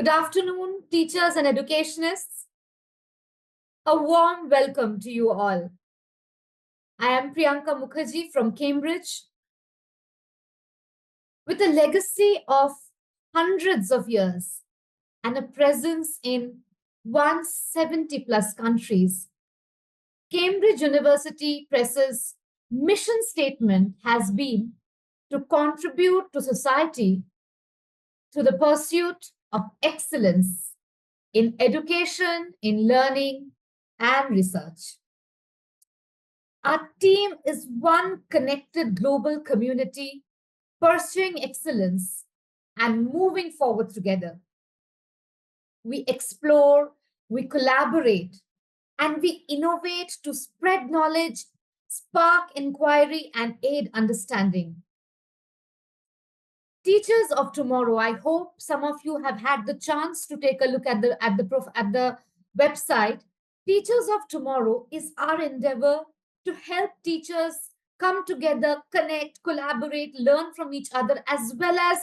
Good afternoon, teachers and educationists. A warm welcome to you all. I am Priyanka Mukherjee from Cambridge. With a legacy of hundreds of years and a presence in 170 plus countries, Cambridge University Press's mission statement has been to contribute to society through the pursuit of excellence in education, in learning, and research. Our team is one connected global community pursuing excellence and moving forward together. We explore, we collaborate, and we innovate to spread knowledge, spark inquiry, and aid understanding. Teachers of tomorrow, I hope some of you have had the chance to take a look at the website. Teachers of tomorrow is our endeavor to help teachers come together, connect, collaborate, learn from each other, as well as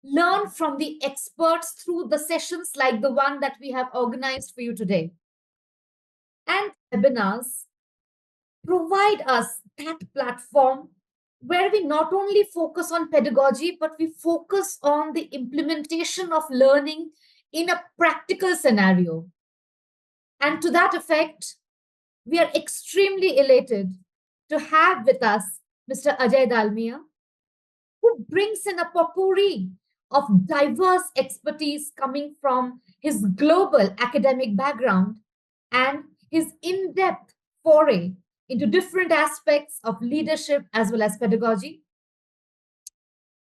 learn from the experts through the sessions like the one that we have organized for you today. And webinars provide us that platform where we not only focus on pedagogy, but we focus on the implementation of learning in a practical scenario. And to that effect, we are extremely elated to have with us Mr. Ajay Dalmia, who brings in a potpourri of diverse expertise coming from his global academic background and his in-depth foray into different aspects of leadership as well as pedagogy.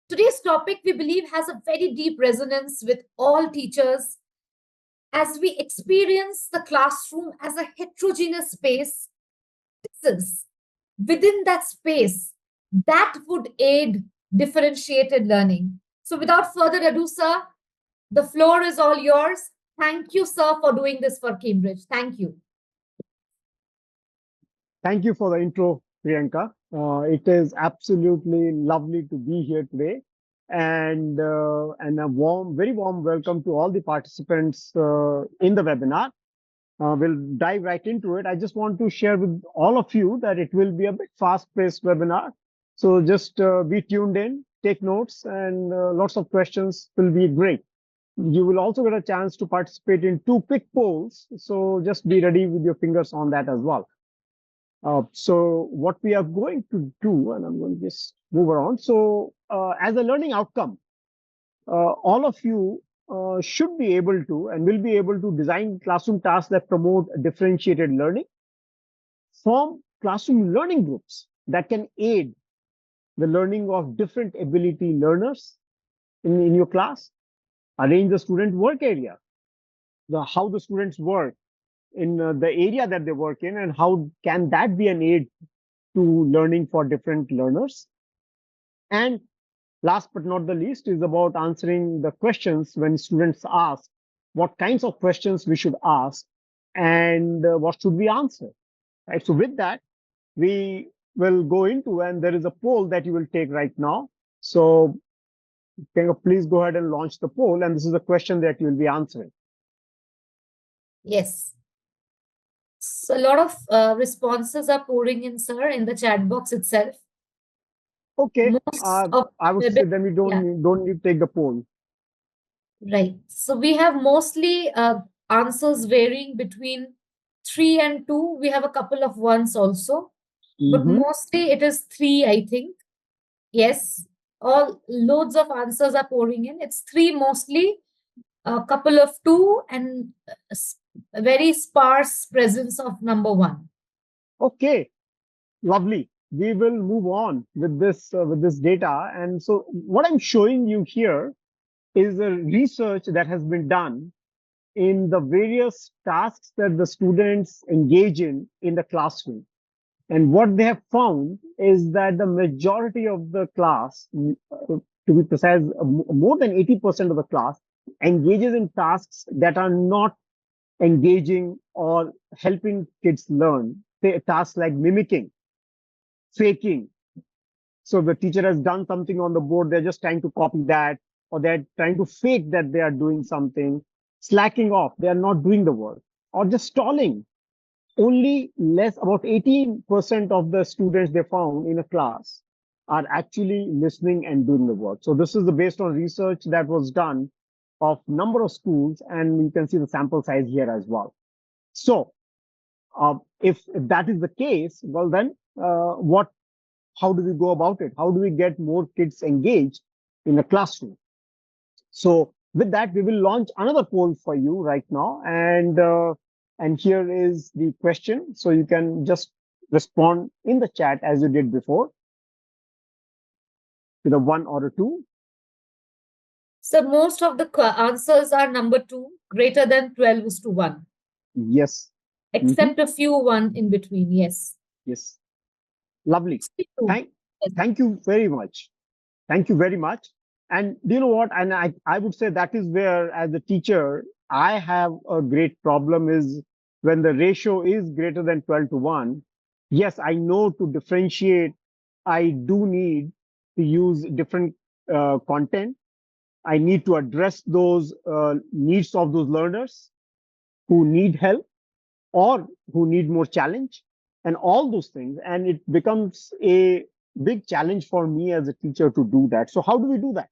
Today's topic, we believe, has a very deep resonance with all teachers as we experience the classroom as a heterogeneous space. Within that space that would aid differentiated learning. So without further ado, sir, the floor is all yours. Thank you, sir, for doing this for Cambridge. Thank you. Thank you for the intro, Priyanka. It is absolutely lovely to be here today, and a very warm welcome to all the participants in the webinar. We'll dive right into it. I just want to share with all of you that it will be a bit fast-paced webinar, so just be tuned in, take notes, and lots of questions will be great. You will also get a chance to participate in 2 quick polls, so just be ready with your fingers on that as well. So what we are going to do, and I'm going to just move around. So as a learning outcome, all of you should be able to and will be able to design classroom tasks that promote differentiated learning, form classroom learning groups that can aid the learning of different ability learners in your class, arrange the student work area, how the students work in the area that they work in, and how can that be an aid to learning for different learners. And last but not the least is about answering the questions when students ask what kinds of questions we should ask and what should we answer, right? So with that, we will go into, and there is a poll that you will take right now. So can you please go ahead and launch the poll, and this is a question that you will be answering. Yes. So a lot of responses are pouring in, sir, in the chat box itself. Okay, I would say then we don't need to take the poll. Right. So we have mostly answers varying between 3 and 2. We have a couple of ones also, but mostly it is 3, I think. Yes, all loads of answers are pouring in. It's 3 mostly, a couple of 2, and a very sparse presence of number 1. Okay, lovely. We will move on with this data. And so what I'm showing you here is a research that has been done in the various tasks that the students engage in the classroom. And what they have found is that the majority of the class, to be precise, more than 80% of the class engages in tasks that are not engaging or helping kids learn. Tasks like mimicking, faking. So the teacher has done something on the board, they're just trying to copy that, or they're trying to fake that they are doing something, slacking off, they are not doing the work, or just stalling. Only less, about 18% of the students they found in a class are actually listening and doing the work. So this is the based on research that was done of number of schools, and you can see the sample size here as well. So if that is the case, well then, what? How do we go about it? How do we get more kids engaged in a classroom? So with that, we will launch another poll for you right now, and here is the question. So you can just respond in the chat as you did before, with a one or a two. So most of the answers are number two, greater than 12 is to 1, Yes. Mhm. except a few one in between. Yes. Yes. Lovely. 62. Thank, Yes. thank you very much. Thank you very much. And do you know what? And I would say that is where, as a teacher, I have a great problem is when the ratio is greater than 12 to 1. Yes, I know to differentiate, I do need to use different content. I need to address those needs of those learners who need help or who need more challenge and all those things. And it becomes a big challenge for me as a teacher to do that. So, how do we do that?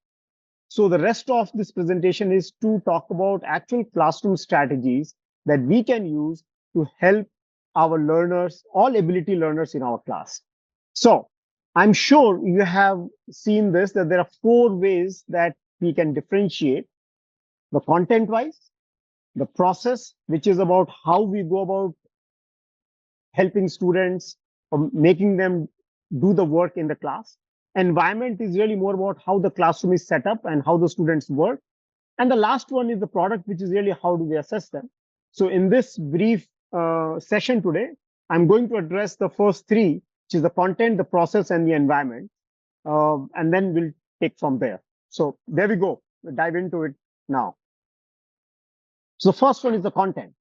So the rest of this presentation is to talk about actual classroom strategies that we can use to help our learners, all ability learners in our class. So I'm sure you have seen this, that there are four ways that we can differentiate: the content wise, the process, which is about how we go about helping students or making them do the work in the class. Environment is really more about how the classroom is set up and how the students work. And the last one is the product, which is really how do we assess them. So in this brief session today, I'm going to address the first three, which is the content, the process, and the environment. And then we'll take from there. So there we go. We'll dive into it now. So the first one is the content,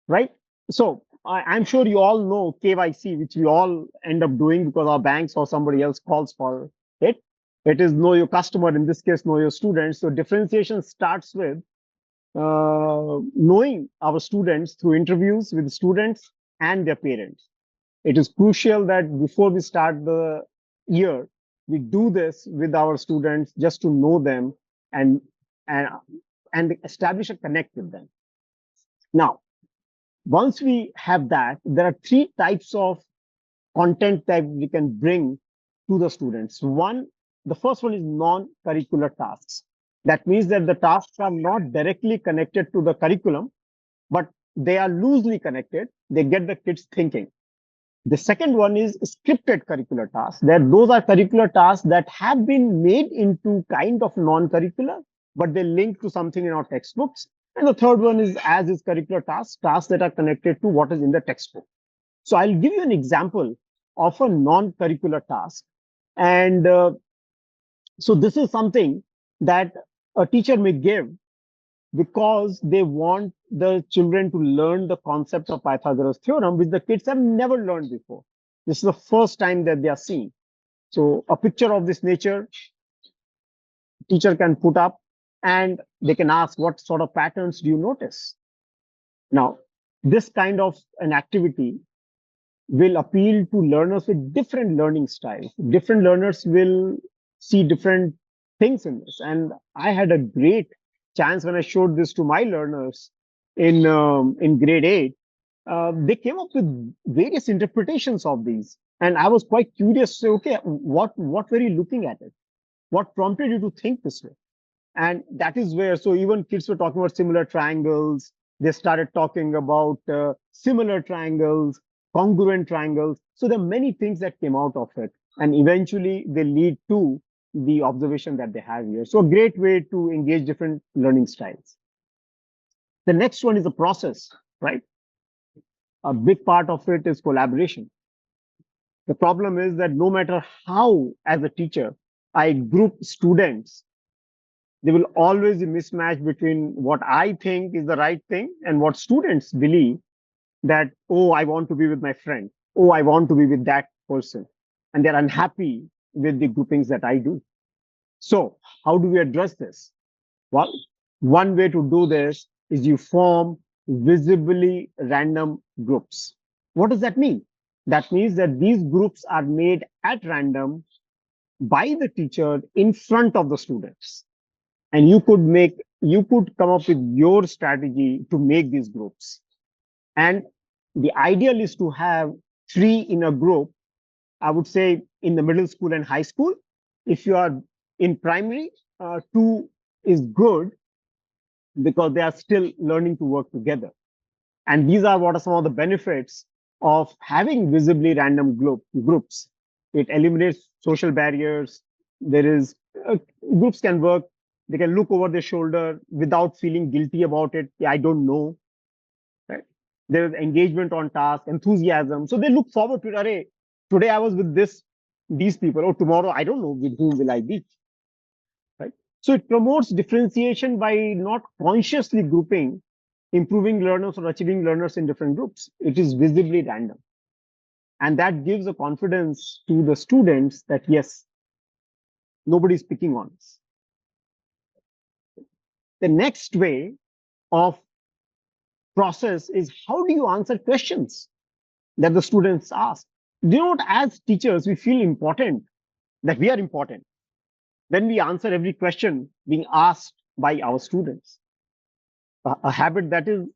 right? So I'm sure you all know KYC, which we all end up doing because our banks or somebody else calls for it. It is know your customer, in this case, know your students. So differentiation starts with knowing our students through interviews with students and their parents. It is crucial that before we start the year, we do this with our students just to know them and and and establish a connect with them. Now, once we have that, there are three types of content that we can bring to the students. One, the first one is non-curricular tasks. That means that the tasks are not directly connected to the curriculum, but they are loosely connected. They get the kids thinking. The second one is scripted curricular tasks. That those are curricular tasks that have been made into kind of non-curricular, but they link to something in our textbooks. And the third one is as is curricular tasks, tasks that are connected to what is in the textbook. So I'll give you an example of a non-curricular task. And so this is something that a teacher may give because they want the children to learn the concept of Pythagoras theorem, which the kids have never learned before. This is the first time that they are seeing. So a picture of this nature, teacher can put up and they can ask, what sort of patterns do you notice? Now, this kind of an activity will appeal to learners with different learning styles. Different learners will see different things in this. And I had a great chance when I showed this to my learners in grade 8. They came up with various interpretations of these. And I was quite curious to say, okay, what were you looking at it? What prompted you to think this way? And that is where, so even kids were talking about similar triangles. They started talking about similar triangles, congruent triangles. So there are many things that came out of it. And eventually they lead to the observation that they have here. So a great way to engage different learning styles. The next one is the process, right? A big part of it is collaboration. The problem is that no matter how, as a teacher, I group students, there will always be mismatch between what I think is the right thing and what students believe that, oh, I want to be with my friend. Oh, I want to be with that person. And they're unhappy with the groupings that I do. So, how do we address this? Well, one way to do this is you form visibly random groups. What does that mean? That means that these groups are made at random by the teacher in front of the students. And you could come up with your strategy to make these groups. And the ideal is to have three in a group. I would say in the middle school and high school. If you are in primary, two is good because they are still learning to work together. And these are what are some of the benefits of having visibly random groups. It eliminates social barriers. There is groups can work. They can look over their shoulder without feeling guilty about it. Yeah, I don't know. Right? There is engagement on task, enthusiasm. So they look forward to it. Array, today I was with these people, or tomorrow I don't know with whom will I be. Right? So it promotes differentiation by not consciously grouping improving learners or achieving learners in different groups. It is visibly random. And that gives a confidence to the students that yes, nobody's picking on us. The next way of process is how do you answer questions that the students ask? Do you know what, as teachers, we feel important, that we are important when we answer every question being asked by our students. A habit that is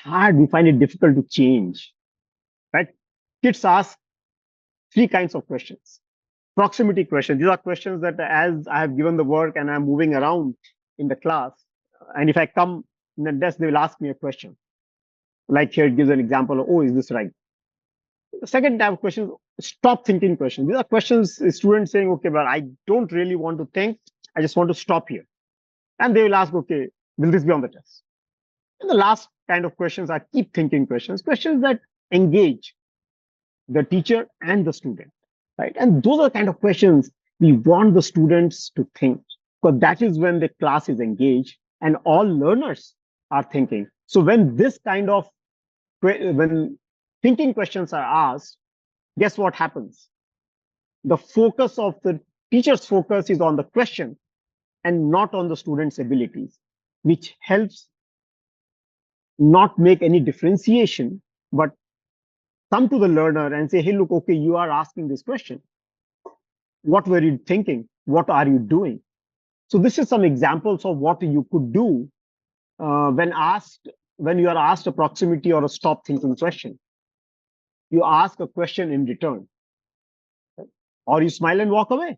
hard, we find it difficult to change, right? Kids ask three kinds of questions. Proximity questions. These are questions that as I have given the work and I'm moving around in the class, and if I come in the desk, they will ask me a question. Like here, it gives an example of, oh, is this right? The second type of question is stop thinking questions. These are questions students saying, okay, but I don't really want to think. I just want to stop here. And they will ask, okay, will this be on the test? And the last kind of questions are keep thinking questions, questions that engage the teacher and the student, right? And those are the kind of questions we want the students to think, because that is when the class is engaged and all learners are thinking. So when this kind of when thinking questions are asked, guess what happens? The focus of the teacher's focus is on the question and not on the student's abilities, which helps not make any differentiation, but come to the learner and say, hey, look, okay, you are asking this question. What were you thinking? What are you doing? So this is some examples of what you could do when you are asked a proximity or a stop thinking question. You ask a question in return, or you smile and walk away.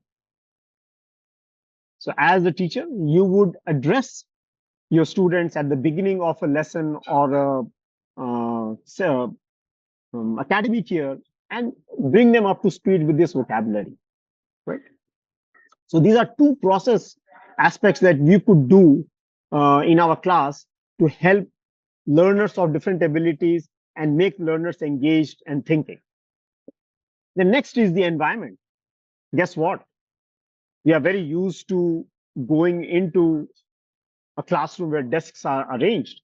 So as a teacher, you would address your students at the beginning of a lesson or academic year and bring them up to speed with this vocabulary, right? So these are two process aspects that we could do in our class to help learners of different abilities and make learners engaged and thinking. The next is the environment. Guess what? We are very used to going into a classroom where desks are arranged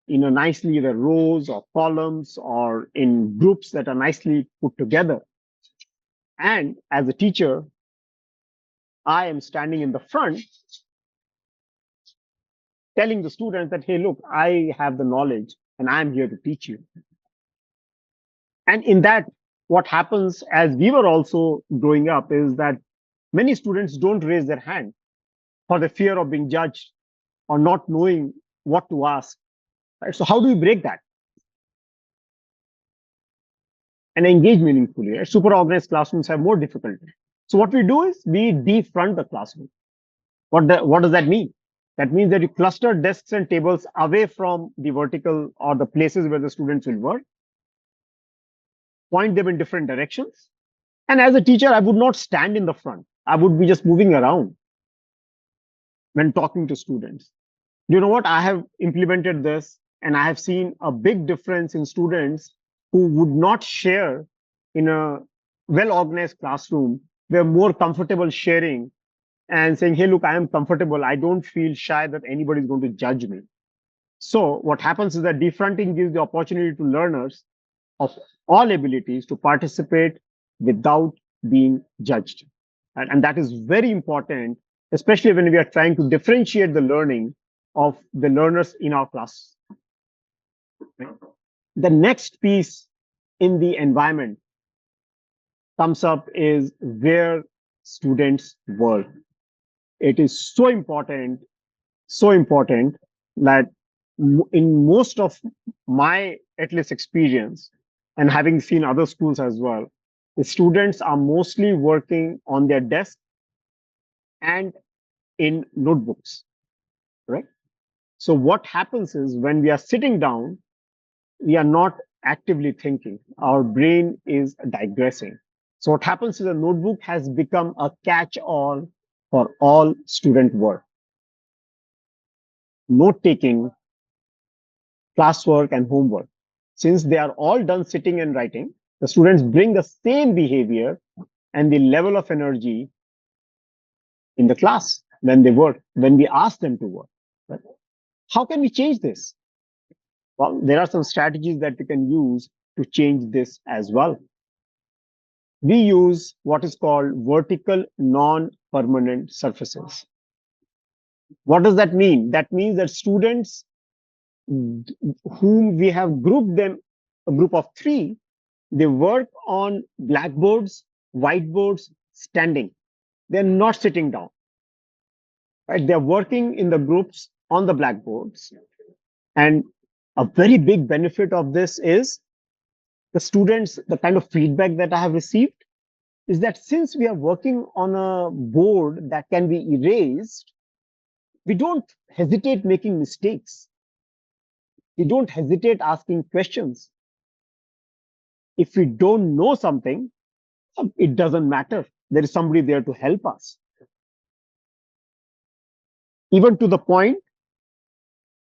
in a nicely either rows or columns or in groups that are nicely put together. And as a teacher, I am standing in the front telling the students that, hey, look, I have the knowledge and I'm here to teach you. And in that, what happens as we were also growing up is that many students don't raise their hand for the fear of being judged or not knowing what to ask. Right? So how do we break that and engage meaningfully? Right? Super organized classrooms have more difficulty. So what we do is we defront the classroom. What does that mean? That means that you cluster desks and tables away from the vertical or the places where the students will work, point them in different directions. And as a teacher, I would not stand in the front. I would be just moving around when talking to students. You know what? I have implemented this and I have seen a big difference in students who would not share in a well organized classroom. They're more comfortable sharing and saying, hey, look, I am comfortable. I don't feel shy that anybody is going to judge me. So what happens is that defronting gives the opportunity to learners of all abilities to participate without being judged. And that is very important especially when we are trying to differentiate the learning of the learners in our class. Right? The next piece in the environment comes up is where students work. It is so important that in most of my at least experience and having seen other schools as well, the students are mostly working on their desk and in notebooks, right? So what happens is when we are sitting down, we are not actively thinking. Our brain is digressing. So what happens is a notebook has become a catch-all for all student work. Note taking, classwork, and homework. Since they are all done sitting and writing, the students bring the same behavior and the level of energy in the class when they work, when we ask them to work. Right? How can we change this? Well, there are some strategies that we can use to change this as well. We use what is called vertical non-permanent surfaces. What does that mean? That means that students whom we have grouped them, a group of three, they work on blackboards, whiteboards, standing. They're not sitting down, right? They're working in the groups on the blackboards. And a very big benefit of this is the students, the kind of feedback that I have received is that since we are working on a board that can be erased, we don't hesitate making mistakes. We don't hesitate asking questions. If we don't know something, it doesn't matter. There is somebody there to help us. Even to the point,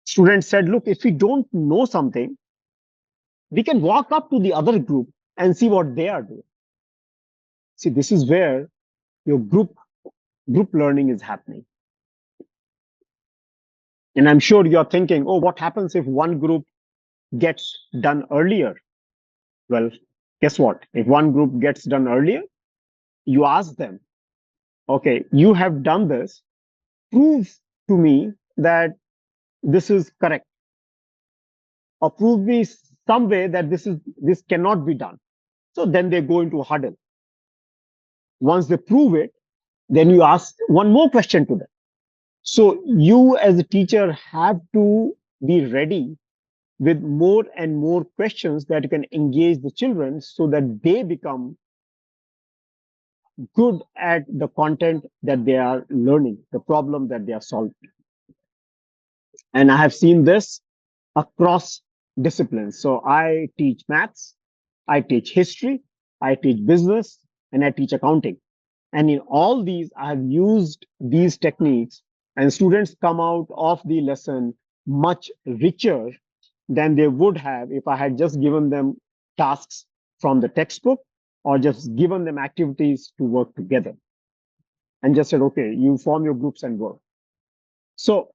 students said, look, if we don't know something, we can walk up to the other group and see what they are doing. See, this is where your group learning is happening. And I'm sure you're thinking, oh, what happens if one group gets done earlier? Well, guess what? If one group gets done earlier, you ask them, okay, you have done this, prove to me that this is correct, or prove me some way that this cannot be done. So then they go into a huddle. Once they prove it, then you ask one more question to them. So you as a teacher have to be ready with more and more questions that you can engage the children so that they become good at the content that they are learning, the problem that they are solving. And I have seen this across disciplines. So I teach maths, I teach history, I teach business, and I teach accounting. And in all these, I have used these techniques, and students come out of the lesson much richer than they would have if I had just given them tasks from the textbook or just given them activities to work together and just said, okay, you form your groups and work. So,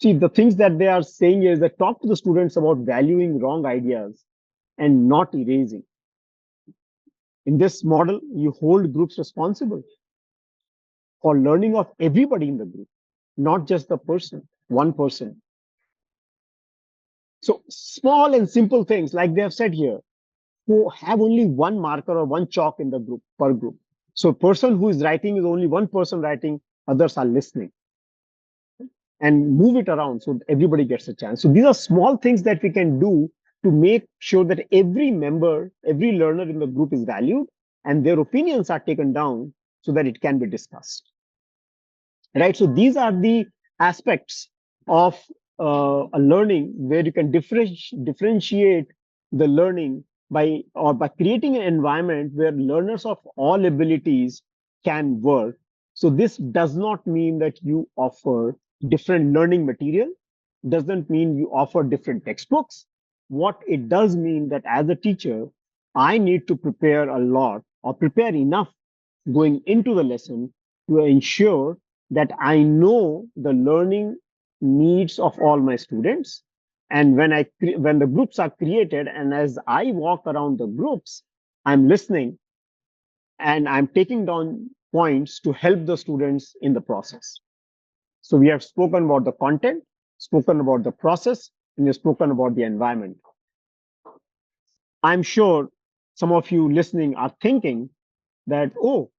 see, the things that they are saying is that talk to the students about valuing wrong ideas and not erasing. In this model, you hold groups responsible for learning of everybody in the group, not just the person, one person. So small and simple things, like they have said here, who have only one marker or one chalk in the group per group. So person who is writing is only one person writing, others are listening. And move it around so everybody gets a chance. So these are small things that we can do to make sure that every member, every learner in the group is valued and their opinions are taken down so that it can be discussed. Right? So these are the aspects of a learning where you can differentiate the learning by creating an environment where learners of all abilities can work. So this does not mean that you offer different learning material, doesn't mean you offer different textbooks. What it does mean that as a teacher, I need to prepare a lot or prepare enough going into the lesson to ensure that I know the learning needs of all my students. And when the groups are created, and as I walk around the groups, I'm listening and I'm taking down points to help the students in the process. So we have spoken about the content, spoken about the process, and we've spoken about the environment. I'm sure some of you listening are thinking that, oh,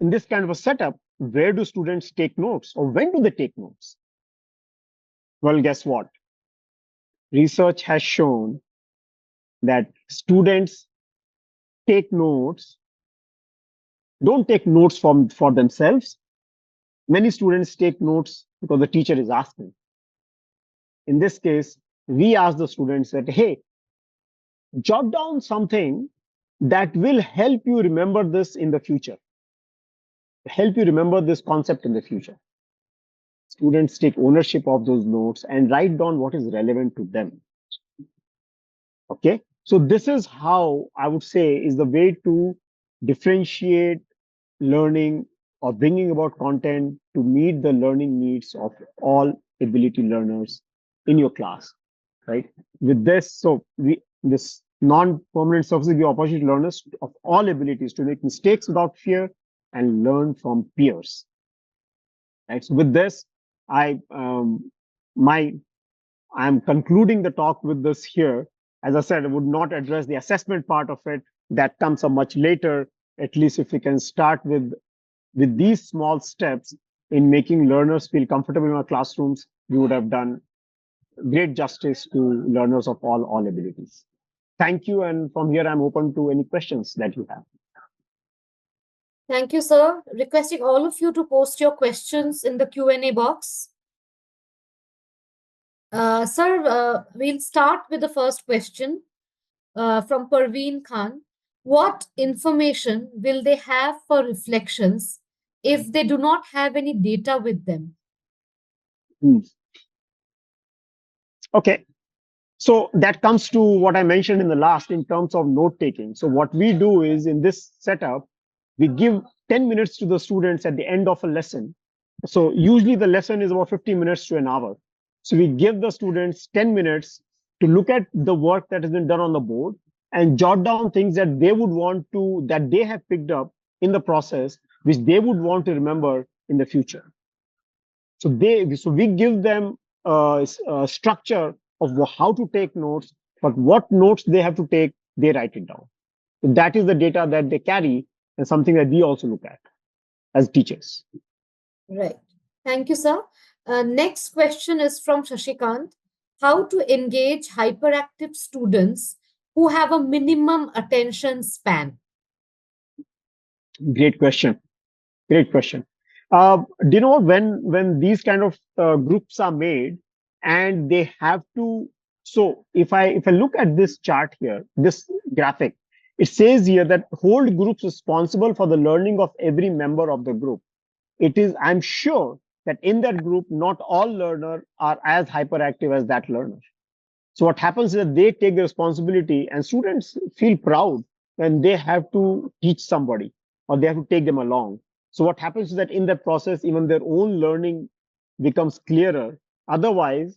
in this kind of a setup, where do students take notes or when do they take notes? Well, guess what? Research has shown that students take notes, don't take notes for themselves. Many students take notes because the teacher is asking. In this case, we ask the students that, hey, jot down something that will help you remember this in the future, help you remember this concept in the future. Students take ownership of those notes and write down what is relevant to them. Okay. So this is how I would say is the way to differentiate learning or bringing about content to meet the learning needs of all ability learners in your class, right? With this, so this non-permanent surfaces give opportunity to learners of all abilities to make mistakes without fear and learn from peers. Right. So with this, I my I'm concluding the talk with this here. As I said, I would not address the assessment part of it. That comes up much later. At least if we can start with these small steps in making learners feel comfortable in our classrooms, we would have done great justice to learners of all abilities. Thank you. And from here, I'm open to any questions that you have. Thank you, sir. Requesting all of you to post your questions in the Q&A box. Sir, we'll start with the first question from Parveen Khan. What information will they have for reflections if they do not have any data with them? Hmm. Okay. So that comes to what I mentioned in the last in terms of note taking. So what we do is in this setup, we give 10 minutes to the students at the end of a lesson. So usually the lesson is about 50 minutes to an hour. So we give the students 10 minutes to look at the work that has been done on the board and jot down things that they would want to, that they have picked up in the process, which they would want to remember in the future. So we give them a structure of how to take notes, but what notes they have to take, they write it down. So that is the data that they carry and something that we also look at as teachers. Right. Thank you, sir. Next question is from Shashikant. How to engage hyperactive students who have a minimum attention span? Great question. Great question. Do you know when these kind of groups are made and they have to? So if I look at this chart here, this graphic, it says here that hold groups responsible for the learning of every member of the group. It is, I'm sure that in that group, not all learners are as hyperactive as that learner. So what happens is that they take the responsibility and students feel proud when they have to teach somebody or they have to take them along. So what happens is that in that process, even their own learning becomes clearer. Otherwise,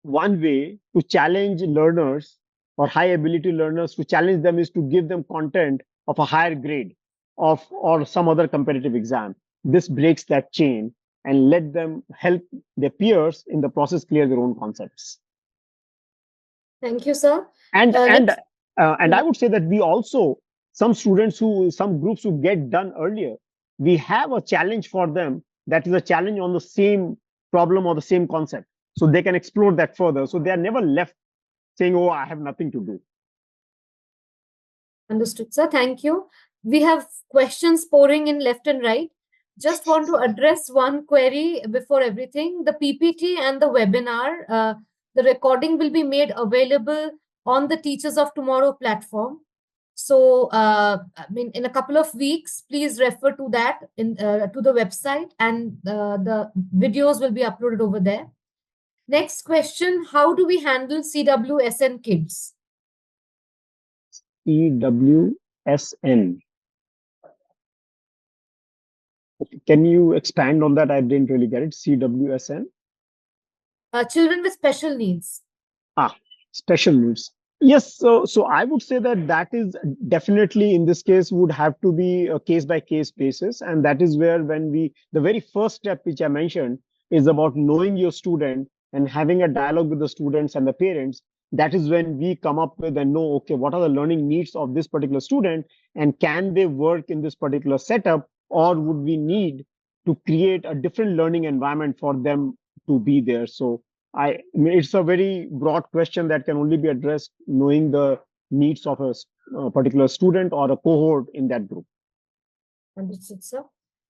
one way to challenge learners or high ability learners to challenge them is to give them content of a higher grade of or some other competitive exam. This breaks that chain and let them help their peers in the process clear their own concepts. Thank you, sir. and and Next, and I would say that we also some groups who get done earlier, we have a challenge for them that is a challenge on the same problem or the same concept, so they can explore that further, so they are never left saying, oh, I have nothing to do. understood, sir. Thank you. We have questions pouring in left and right. Just want to address one query before everything. The PPT and the webinar, the recording will be made available on the Teachers of Tomorrow platform. So, I mean, in a couple of weeks, please refer to that to the website, and the videos will be uploaded over there. Next question: how do we handle CWSN kids? CWSN. Can you expand on that? I didn't really get it. CWSN. Children with special needs. Ah, special needs. Yes, so I would say that that is definitely in this case would have to be a case by case basis, and that is where when we the very first step which I mentioned is about knowing your student and having a dialogue with the students and the parents. That is when we come up with and know, okay, what are the learning needs of this particular student, and can they work in this particular setup, or would we need to create a different learning environment for them to be there? So I mean, it's a very broad question that can only be addressed knowing the needs of a particular student or a cohort in that group. Understood, sir.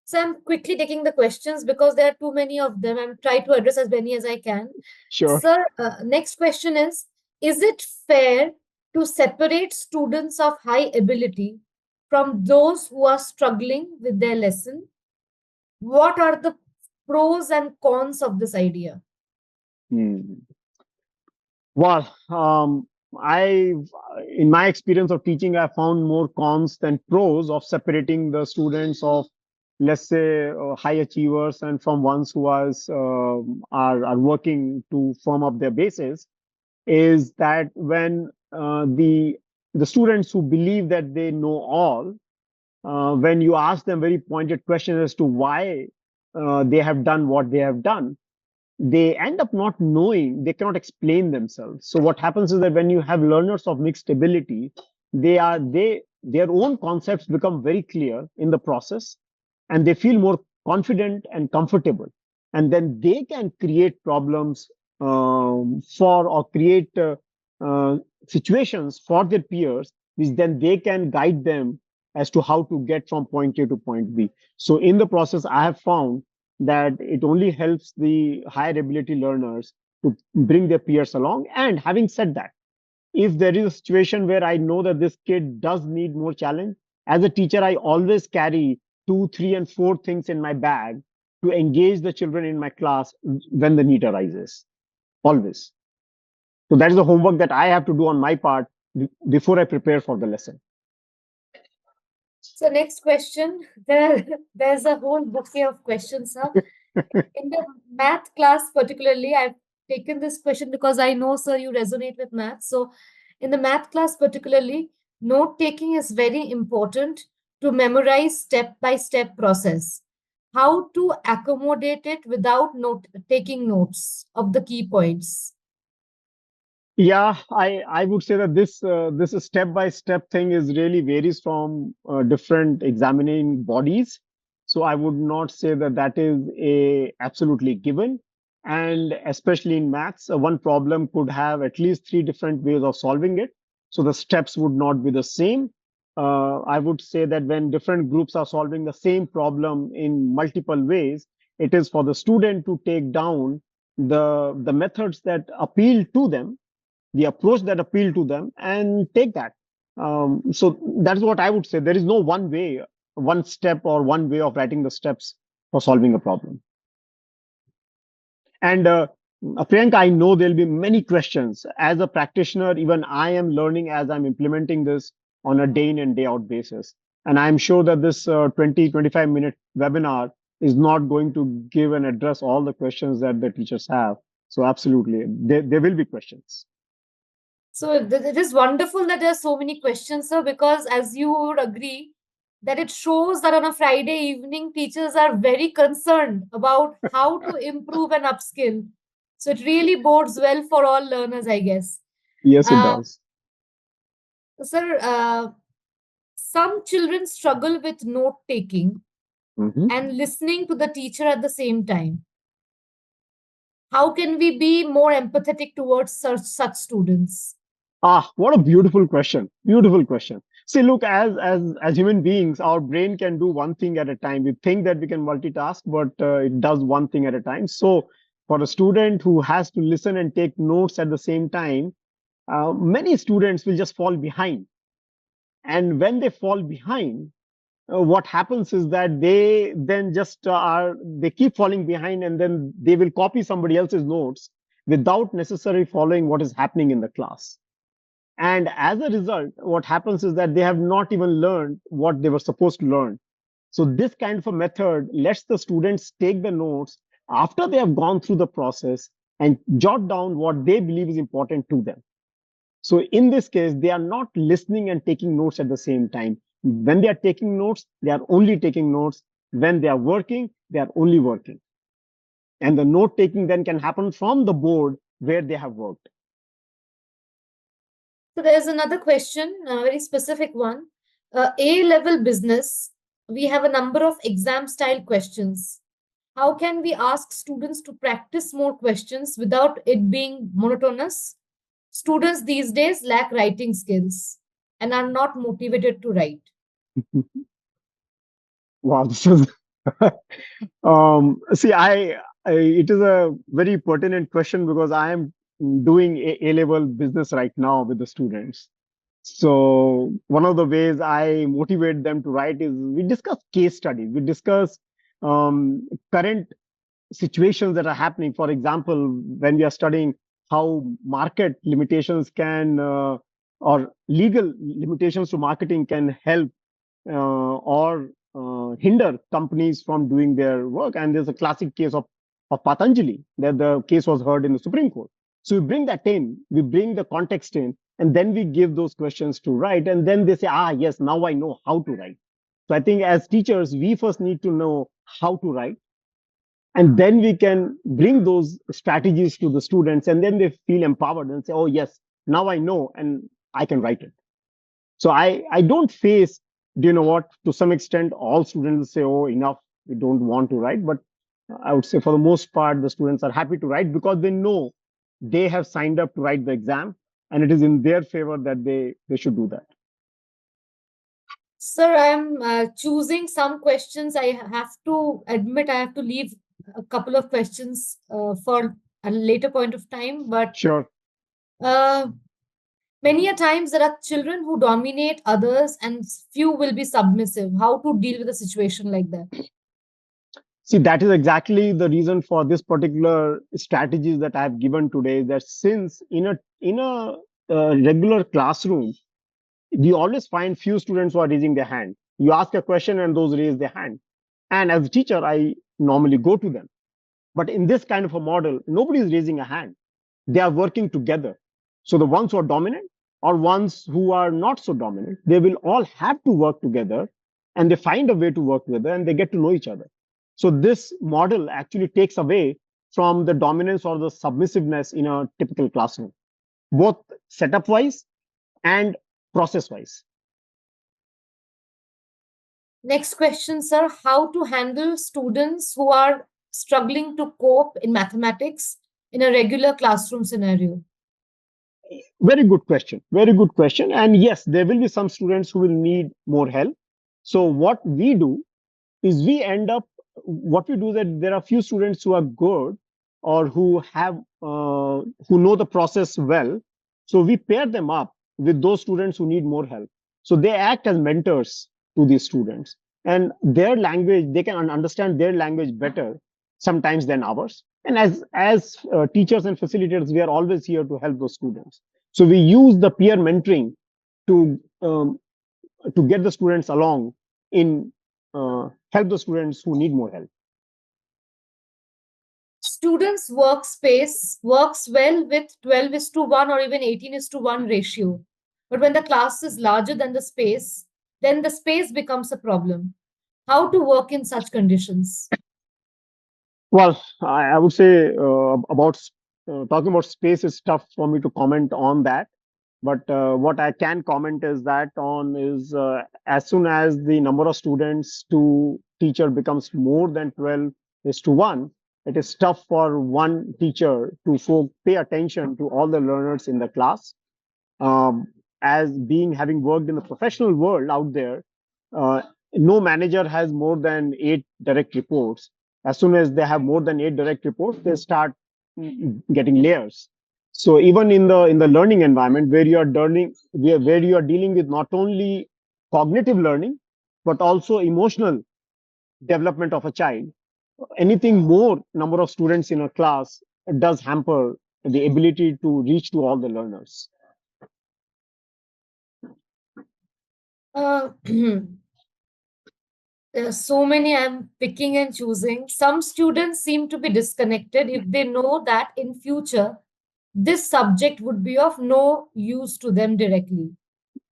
So I'm quickly taking the questions because there are too many of them. I'm trying to address as many as I can. Sure. Sir, next question is it fair to separate students of high ability from those who are struggling with their lesson? What are the pros and cons of this idea? Hmm. Well, I, in my experience of teaching, I found more cons than pros of separating the students of, let's say, high achievers and from ones who are working to firm up their bases. Is that when the students who believe that they know all, when you ask them very pointed questions as to why they have done what they have done, they end up not knowing, they cannot explain themselves. So what happens is that when you have learners of mixed ability, they their own concepts become very clear in the process, and they feel more confident and comfortable, and then they can create problems for or create uh, situations for their peers, which then they can guide them as to how to get from point A to point B. So in the process, I have found that it only helps the higher ability learners to bring their peers along. And having said that, if there is a situation where I know that this kid does need more challenge, as a teacher, I always carry two, three, and four things in my bag to engage the children in my class when the need arises. Always. So that is the homework that I have to do on my part before I prepare for the lesson. So next question, there's a whole bouquet of questions, sir. In the math class, particularly, I've taken this question because I know, sir, you resonate with math. So, in the math class, particularly, note taking is very important to memorize step by step process. How to accommodate it without note taking notes of the key points. Yeah, I would say that this step by step thing is really varies from different examining bodies. So I would not say that that is a absolutely given. And especially in maths, one problem could have at least three different ways of solving it. So the steps would not be the same. I would say that when different groups are solving the same problem in multiple ways, it is for the student to take down the methods that appeal to them, the approach that appeal to them, and take that. So that's what I would say. There is no one way, one step, or one way of writing the steps for solving a problem. And Priyanka, I know there'll be many questions. As a practitioner, even I am learning as I'm implementing this on a day in and day out basis. And I'm sure that this 20, 25-minute webinar is not going to give and address all the questions that the teachers have. So absolutely, there will be questions. So it is wonderful that there are so many questions, sir, because as you would agree, that it shows that on a Friday evening, teachers are very concerned about how to improve and upskill. So it really bodes well for all learners, I guess. Yes, it Uh, does. sir, some children struggle with note taking Mhm. and listening to the teacher at the same time. How can we be more empathetic towards such students? Ah, what a beautiful question. Beautiful question. See, look, as human beings, our brain can do one thing at a time. We think that we can multitask, but it does one thing at a time. So, for a student who has to listen and take notes at the same time, many students will just fall behind. And when they fall behind, what happens is that they then just they keep falling behind, and then they will copy somebody else's notes without necessarily following what is happening in the class. And as a result, what happens is that they have not even learned what they were supposed to learn. So this kind of a method lets the students take the notes after they have gone through the process and jot down what they believe is important to them. So in this case, they are not listening and taking notes at the same time. When they are taking notes, they are only taking notes. When they are working, they are only working. And the note taking then can happen from the board where they have worked. So there's another question, a very specific one. A level business, we have a number of exam style questions. How can we ask students to practice more questions without it being monotonous? Students these days lack writing skills and are not motivated to write. Wow, this is see, it is a very pertinent question because I am doing A-level business right now with the students. So one of the ways I motivate them to write is we discuss case studies. We discuss current situations that are happening. For example, when we are studying how market limitations can or legal limitations to marketing can help or hinder companies from doing their work. And there's a classic case of Patanjali, that the case was heard in the Supreme Court. So we bring that in, we bring the context in, and then we give those questions to write. And then they say, yes, now I know how to write. So I think as teachers, we first need to know how to write. And then we can bring those strategies to the students, and then they feel empowered and say, oh, yes, now I know, and I can write it. So I don't face, do you know what, to some extent, all students say, oh, enough, we don't want to write. But I would say for the most part, the students are happy to write because they know they have signed up to write the exam and it is in their favor that they should do that. Sir, I'm choosing some questions. I have to admit, I have to leave a couple of questions for a later point of time. But Sure. uh, many a times there are children who dominate others and few will be submissive. How to deal with a situation like that? See, that is exactly the reason for this particular strategies that I have given today. That since in a regular classroom, we always find few students who are raising their hand. You ask a question and those raise their hand. And as a teacher, I normally go to them. But in this kind of a model, nobody is raising a hand. They are working together. So the ones who are dominant or ones who are not so dominant, they will all have to work together and they find a way to work together and they get to know each other. So this model actually takes away from the dominance or the submissiveness in a typical classroom, both setup wise and process wise. Next question, sir. How to handle students who are struggling to cope in mathematics in a regular classroom scenario? Very good question. Very good question. And yes, there will be some students who will need more help. So what we do is we end up what we do that there are few students who are good or who know the process well, so we pair them up with those students who need more help, so they act as mentors to these students, and their language, they can understand their language better sometimes than ours. And as teachers and facilitators, we are always here to help those students, so we use the peer mentoring to to get the students along in help the students who need more help. Students' workspace works well with 12 is to 1 or even 18 is to 1 ratio. But when the class is larger than the space, then the space becomes a problem. How to work in such conditions? Well, I would say about talking about space is tough for me to comment on that. But what I can comment is that on is as soon as the number of students to teacher becomes more than 12 is to 1, it is tough for one teacher to pay attention to all the learners in the class. As being having worked in the professional world out there, uh, no manager has more than 8 direct reports. As soon as they have more than 8 direct reports, they start getting layers. So even in the learning environment where you are learning, where you are dealing with not only cognitive learning but also emotional development of a child, anything more number of students in a class does hamper the ability to reach to all the learners. Uh, there are so many I'm picking and choosing. Some students seem to be disconnected if they know that in future this subject would be of no use to them directly.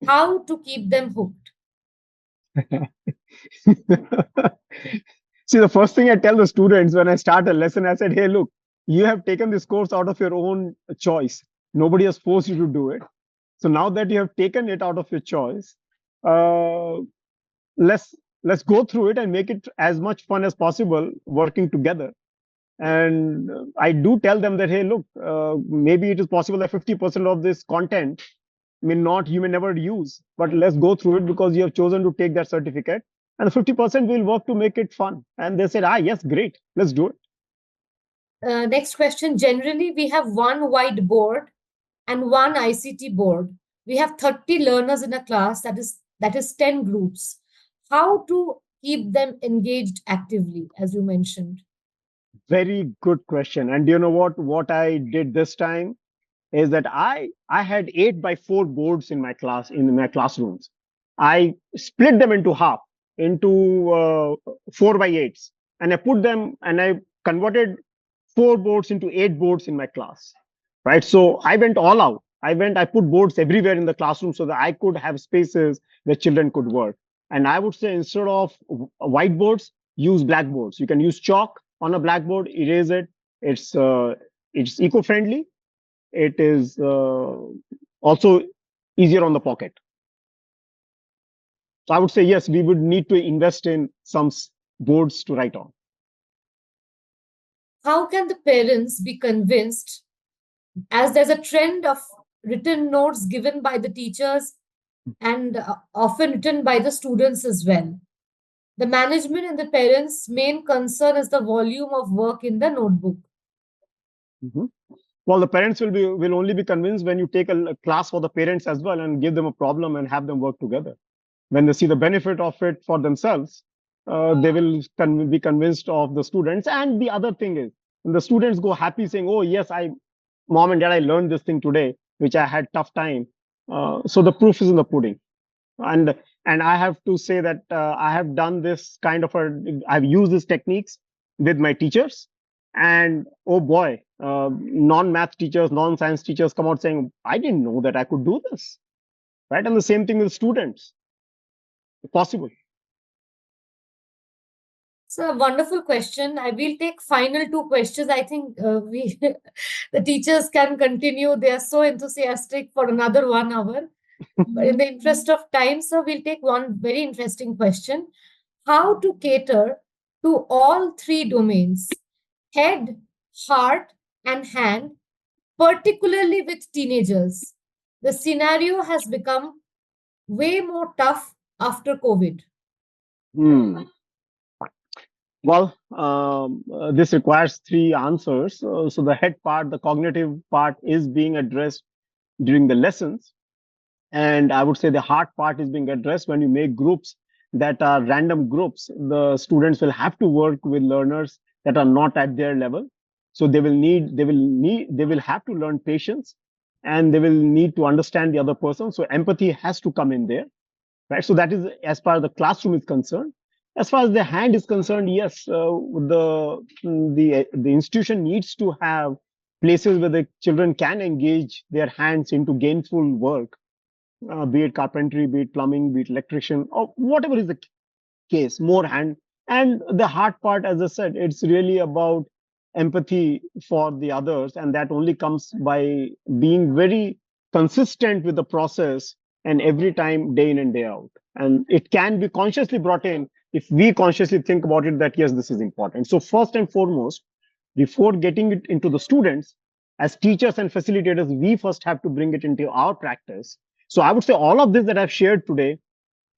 How to keep them hooked? See, the first thing I tell the students when I start a lesson, I said, hey, look, you have taken this course out of your own choice. Nobody has forced you to do it. So now that you have taken it out of your choice, uh, let's let's go through it and make it as much fun as possible working together. And I do tell them that, hey, look, maybe it is possible that 50% of this content may not, you may never use, but let's go through it because you have chosen to take that certificate. And the 50% will work to make it fun. And they said, yes, great, let's do it. Next question. Generally, we have one whiteboard and one ICT board. We have 30 learners in a class, that is 10 groups. How to keep them engaged actively, as you mentioned? Very good question. And do you know what I did this time? Is that I had 8x4 boards in my class, in my classrooms. I split them into half, into 4x8s, and I put them and I converted 4 boards into 8 boards in my class. Right. So I went all out. I put boards everywhere in the classroom so that I could have spaces where children could work. And I would say instead of whiteboards, use blackboards. You can use chalk on a blackboard, erase it. It's it's eco-friendly, it is also easier on the pocket. So I would say yes, we would need to invest in some boards to write on. How can the parents be convinced, as there's a trend of written notes given by the teachers and often written by the students as well? The management and the parents' main concern is the volume of work in the notebook. Mhm. Well, the parents will only be convinced when you take a class for the parents as well and give them a problem and have them work together. When they see the benefit of it for themselves, they will be convinced of the students. And the other thing is, when the students go happy saying, "Oh yes, mom and dad, I learned this thing today, which I had tough time." So the proof is in the pudding. and and I have to say that I have done this kind of I've used these techniques with my teachers, and oh boy, non-math teachers, non-science teachers come out saying, I didn't know that I could do this. Right. And the same thing with students. Possible. It's a wonderful question. I will take final two questions. I think we the teachers can continue. They are so enthusiastic for another 1 hour. But in the interest of time, so we'll take one very interesting question. How to cater to all three domains, head, heart, and hand, particularly with teenagers? The scenario has become way more tough after COVID. Hmm. Well, this requires three answers. So the head part, the cognitive part, is being addressed during the lessons. And I would say the hard part is being addressed when you make groups that are random groups. The students will have to work with learners that are not at their level. So they will have to learn patience, and they will need to understand the other person. So empathy has to come in there, right? So that is as far as the classroom is concerned. As far as the hand is concerned, yes, the institution needs to have places where the children can engage their hands into gainful work, be it carpentry, be it plumbing, be it electrician, or whatever is the case, more hand. And the hard part, as I said, it's really about empathy for the others. And that only comes by being very consistent with the process and every time, day in and day out. And it can be consciously brought in if we consciously think about it that, yes, this is important. So, first and foremost, before getting it into the students, as teachers and facilitators, we first have to bring it into our practice. So, I would say all of this that I've shared today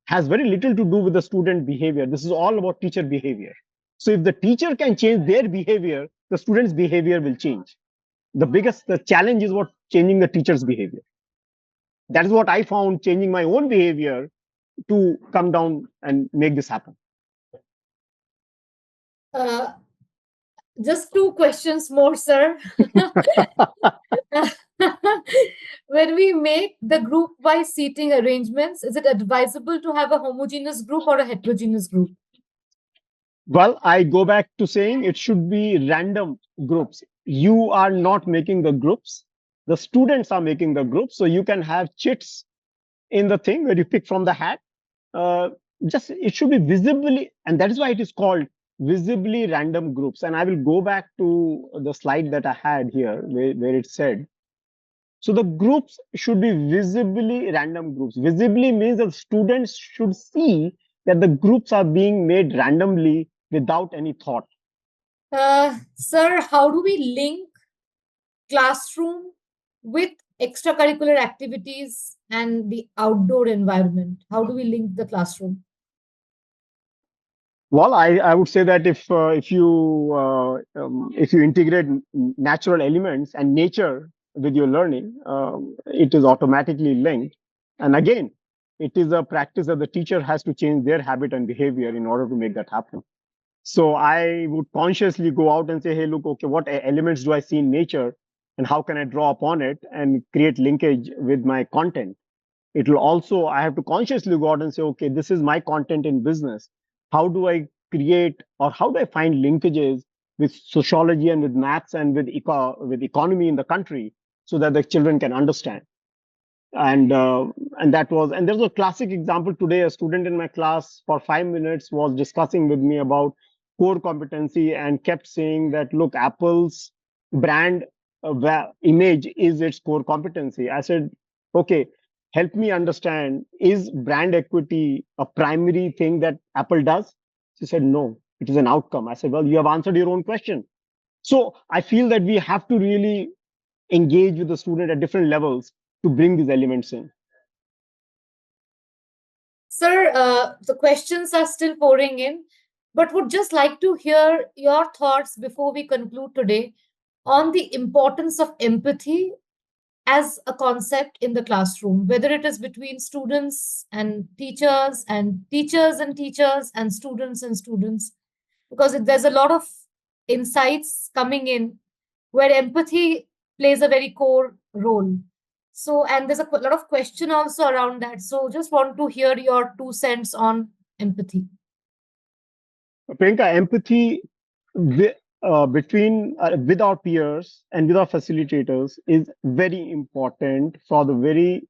has very little to do with the student behavior. This is all about teacher behavior. So if the teacher can change their behavior, the student's behavior will change. The challenge is what changing the teacher's behavior. That is what I found, changing my own behavior to come down and make this happen. Uh, just two questions more, sir. When we make the group wise seating arrangements, is it advisable to have a homogeneous group or a heterogeneous group? Well, I go back to saying it should be random groups. You are not making the groups. The students are making the groups. So you can have chits in the thing where you pick from the hat. Uh, just it should be visibly, and that is why it is called visibly random groups. And I will go back to the slide that I had here where it said, so the groups should be visibly random groups. Visibly means that students should see that the groups are being made randomly without any thought. Sir, how do we link classroom with extracurricular activities and the outdoor environment? How do we link the classroom? Well, I would say that if you integrate natural elements and nature with your learning, it is automatically linked. And again, it is a practice that the teacher has to change their habit and behavior in order to make that happen. So I would consciously go out and say, hey, look, okay, what elements do I see in nature, and how can I draw upon it and create linkage with my content? It will also, I have to consciously go out and say, okay, this is my content in business. How do I create, or how do I find linkages with sociology and with maths and with economy in the country, so that the children can understand? And that was, and there's a classic example today. A student in my class for 5 minutes was discussing with me about core competency and kept saying that, look, Apple's brand image is its core competency. I said, okay, help me understand, is brand equity a primary thing that Apple does? She said, no, it is an outcome. I said, well, you have answered your own question. So I feel that we have to really engage with the student at different levels to bring these elements in. Sir, the questions are still pouring in, but would just like to hear your thoughts before we conclude today on the importance of empathy as a concept in the classroom, whether it is between students and teachers, and teachers and teachers, and students, because there's a lot of insights coming in where empathy plays a very core role. So, and there's a lot of question also around that. So, just want to hear your 2 cents on empathy. Priyanka, empathy between with our peers and with our facilitators is very important for the very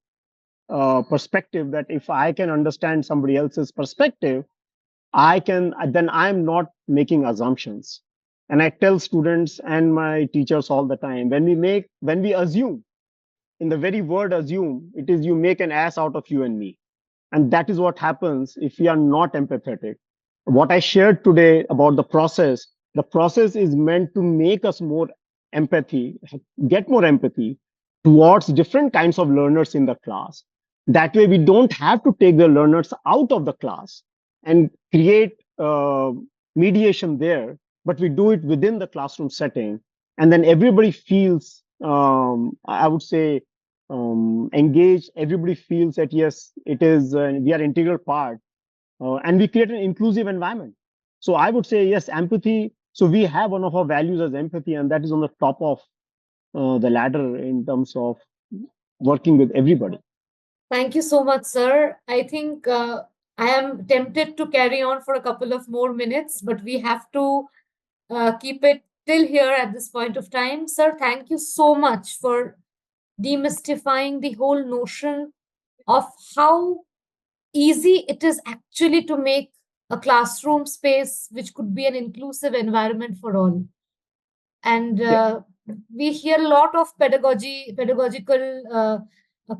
perspective that if I can understand somebody else's perspective, I can, then I'm not making assumptions. And I tell students and my teachers all the time, when we assume, in the very word assume, it is you make an ass out of you and me. And that is what happens if we are not empathetic. What I shared today about the process is meant to make us more empathy, get more empathy towards different kinds of learners in the class. That way, we don't have to take the learners out of the class and create mediation there, but we do it within the classroom setting. And then everybody feels, I would say, engaged. Everybody feels that yes, it is we are integral part, and we create an inclusive environment. So I would say yes, empathy. So we have one of our values as empathy, and that is on the top of the ladder in terms of working with everybody. Thank you so much, sir. I think I am tempted to carry on for a couple of more minutes, but we have to keep it till here at this point of time. Sir, thank you so much for demystifying the whole notion of how easy it is actually to make a classroom space which could be an inclusive environment for all. And Yeah, we hear a lot of pedagogical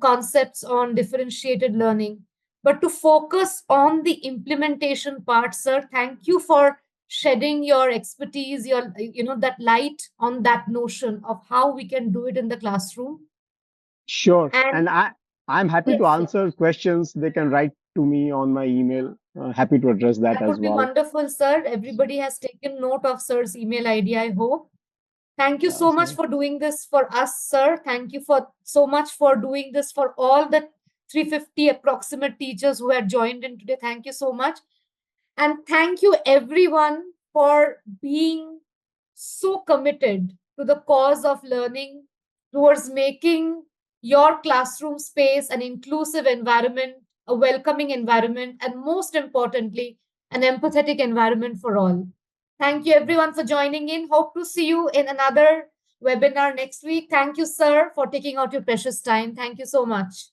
concepts on differentiated learning, but to focus on the implementation part, sir, thank you for shedding your expertise, your that light on that notion of how we can do it in the classroom. sure. And And I'm happy to yes, sir. answer questions. They can write to me on my email. Happy to address that That as would be well. wonderful, sir. Everybody has taken note of sir's email ID, I hope. Thank you so much So for doing this for us, sir. Thank you for so much for doing this for all the 350 approximate teachers who had joined in today. Thank you so much. And thank you, everyone, for being so committed to the cause of learning, towards making your classroom space an inclusive environment, a welcoming environment, and most importantly, an empathetic environment for all. Thank you, everyone, for joining in. Hope to see you in another webinar next week. Thank you, sir, for taking out your precious time. Thank you so much.